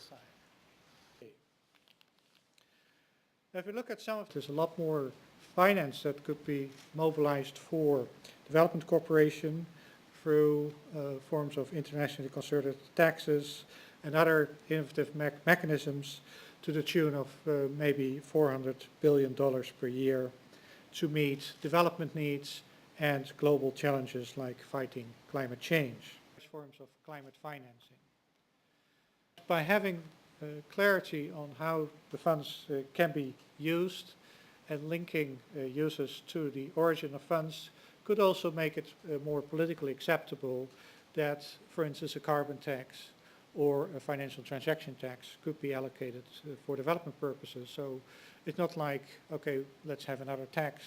side. If we look at some of there's a lot more finance that could be mobilized for development cooperation through forms of internationally concerted taxes and other innovative mechanisms to the tune of maybe $400 billion per year to meet development needs and global challenges like fighting climate change. Forms of climate financing. By having clarity on how the funds can be used and linking uses to the origin of funds could also make it more politically acceptable that, for instance, a carbon tax or a financial transaction tax could be allocated for development purposes. So it's not like, okay, let's have another tax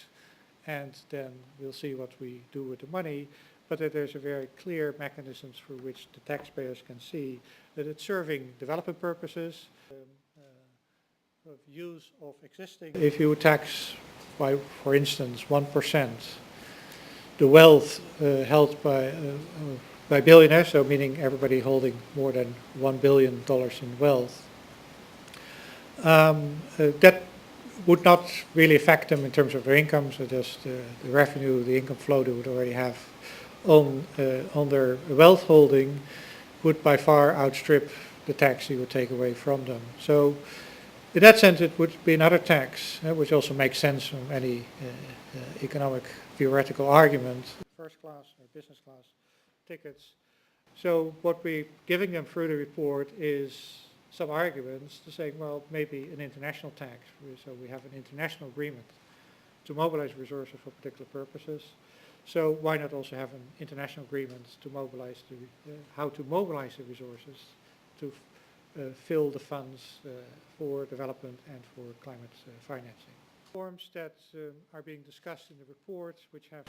and then we'll see what we do with the money, but that there's a very clear mechanisms for which the taxpayers can see that it's serving development purposes, of use of existing. If you tax by, for instance, 1%, the wealth held by billionaires, so meaning everybody holding more than $1 billion in wealth, that would not really affect them in terms of their income, so just the revenue, the income flow they would already have on their wealth holding would by far outstrip the tax you would take away from them. So in that sense it would be another tax, which also makes sense from any economic theoretical argument. First class or business class tickets. So what we're giving them through the report is some arguments to say, well, maybe an international tax. So we have an international agreement to mobilize resources for particular purposes. So why not also have an international agreement to mobilize how to mobilize the resources to fill the funds for development and for climate financing. Forms that are being discussed in the report, which have